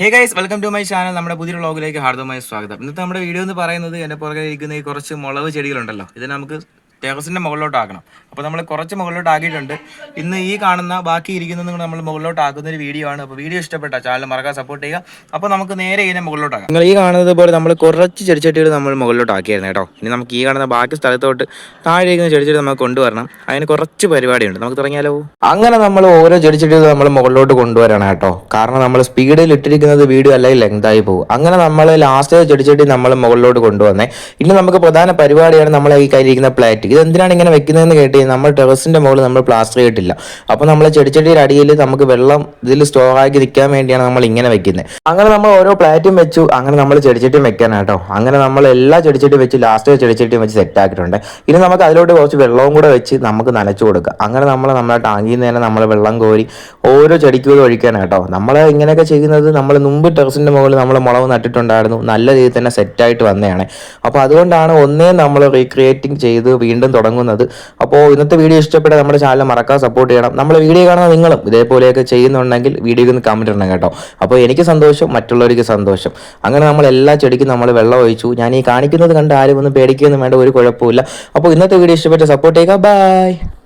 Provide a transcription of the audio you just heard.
Hey guys, welcome to my channel. നമ്മുടെ പുതിയ വ്ളോഗിലേക്ക് ഹാർദവമായ സ്വാഗതം. ഇന്നത്തെ നമ്മുടെ വീഡിയോ എന്ന് പറയുന്നത് എൻ്റെ പുറകെ ഇരിക്കുന്ന ഈ കുറച്ച് മുളക് ചെടികളുണ്ടല്ലോ, ഇതിനെ നമുക്ക് ടെറസിൻ്റെ മുകളിലോട്ട് ആക്കണം. അപ്പോൾ നമ്മൾ കുറച്ച് മുകളിലോട്ട് ആക്കിയിട്ടുണ്ട്. ഇന്ന് ഈ കാണുന്ന ബാക്കി ഇരിക്കുന്നത് നമ്മൾ മുകളിലോട്ട് ആക്കുന്ന ഒരു വീഡിയോ ആണ്. അപ്പോൾ വീഡിയോ ഇഷ്ടപ്പെട്ട ചാനൽ മറക്കാൻ സപ്പോർട്ട് ചെയ്യുക. അപ്പോൾ നമുക്ക് നേരെ ഇതിനെ മുകളിലോട്ട് ആക്കാം. നിങ്ങൾ ഈ കാണുന്നത് പോലെ നമ്മൾ കുറച്ച് ചെടിച്ചട്ടികൾ നമ്മൾ മുകളിലോട്ട് ആക്കിയായിരുന്നു കേട്ടോ. ഇനി നമുക്ക് ഈ കാണുന്ന ബാക്കി സ്ഥലത്തോട്ട് താഴെ ഇരിക്കുന്ന ചെടിച്ചട്ടി നമുക്ക് കൊണ്ടുവരണം. അതിന് കുറച്ച് പരിപാടിയുണ്ട്, നമുക്ക് തുടങ്ങിയാലോ. അങ്ങനെ നമ്മൾ ഓരോ ചെടിച്ചട്ടികൾ നമ്മൾ മുകളിലോട്ട് കൊണ്ടുവരണം കേട്ടോ. കാരണം നമ്മൾ സ്പീഡിൽ ഇട്ടിരിക്കുന്നത് വീഡിയോ അല്ലെങ്കിൽ ലെങ്തായി പോകും. അങ്ങനെ നമ്മൾ ലാസ്റ്റ് ചെടിച്ചട്ടി നമ്മൾ മുകളിലോട്ട് കൊണ്ടുവന്നേ. ഇനി നമുക്ക് പ്രധാന പരിപാടിയാണ് നമ്മൾ ഈ കയ്യിലിരിക്കുന്ന പ്ലേറ്റ്. ഇത് എന്തിനാണ് ഇങ്ങനെ വെക്കുന്നതെന്ന് കേട്ട് നമ്മൾ ടെറസിന്റെ മുകളിൽ നമ്മൾ പ്ലാസ്റ്റർ ചെയ്തിട്ടില്ല. അപ്പോൾ നമ്മൾ ചെടിച്ചട്ടിയുടെ അടിയിൽ നമുക്ക് വെള്ളം ഇതിൽ സ്റ്റോർ ആക്കി നിൽക്കാൻ വേണ്ടിയാണ് നമ്മൾ ഇങ്ങനെ വെക്കുന്നത്. അങ്ങനെ നമ്മൾ ഓരോ പ്ലേറ്റും വെച്ചു. അങ്ങനെ നമ്മൾ ചെടിച്ചട്ടിയും വെക്കാനാട്ടോ. അങ്ങനെ നമ്മൾ എല്ലാ ചെടിച്ചട്ടിയും വെച്ച് ലാസ്റ്റ് ചെടിച്ചട്ടിയും വെച്ച് സെറ്റ് ആക്കിയിട്ടുണ്ട്. ഇനി നമുക്ക് അതിലോട്ട് കുറച്ച് വെള്ളവും കൂടെ വെച്ച് നമുക്ക് നനച്ചു കൊടുക്കുക. അങ്ങനെ നമ്മുടെ ടാങ്കിൽ നിന്ന് തന്നെ നമ്മൾ വെള്ളം കോരി ഓരോ ചെടിക്കും ഒഴിക്കാനാട്ടോ. നമ്മൾ ഇങ്ങനെയൊക്കെ ചെയ്യുന്നത് നമ്മൾ മുമ്പ് ടെറസിന്റെ മുകളിൽ നമ്മൾ മുളക് നട്ടിട്ടുണ്ടായിരുന്നു. നല്ല രീതിയിൽ തന്നെ സെറ്റായിട്ട് വന്നതാണ്. അപ്പോൾ അതുകൊണ്ടാണ് ഒന്നേ നമ്മൾ റീക്രിയേറ്റിംഗ് ചെയ്ത് വീണ്ടും തുടങ്ങുന്നത്. അപ്പോൾ ഇന്നത്തെ വീഡിയോ ഇഷ്ടപ്പെട്ട നമ്മുടെ ചാനൽ മറക്കാതെ സപ്പോർട്ട് ചെയ്യണം. നമ്മൾ വീഡിയോ കാണുന്ന നിങ്ങളും ഇതേപോലെയൊക്കെ ചെയ്യുന്നുണ്ടെങ്കിൽ വീഡിയോക്ക് ഒന്ന് കമൻറ്റ് ഇടണം കേട്ടോ. അപ്പോൾ എനിക്ക് സന്തോഷം, മറ്റുള്ളവർക്ക് സന്തോഷം. അങ്ങനെ നമ്മൾ എല്ലാ ചെടിക്കും നമ്മൾ വെള്ളം ഒഴിച്ചു. ഞാൻ ഈ കാണിക്കുന്നത് കണ്ട് ആരും ഒന്നും പേടിക്കുകയൊന്നും വേണ്ട, ഒരു കുഴപ്പമില്ല. അപ്പോൾ ഇന്നത്തെ വീഡിയോ ഇഷ്ടപ്പെട്ട സപ്പോർട്ട് ചെയ്യുക. ബൈ.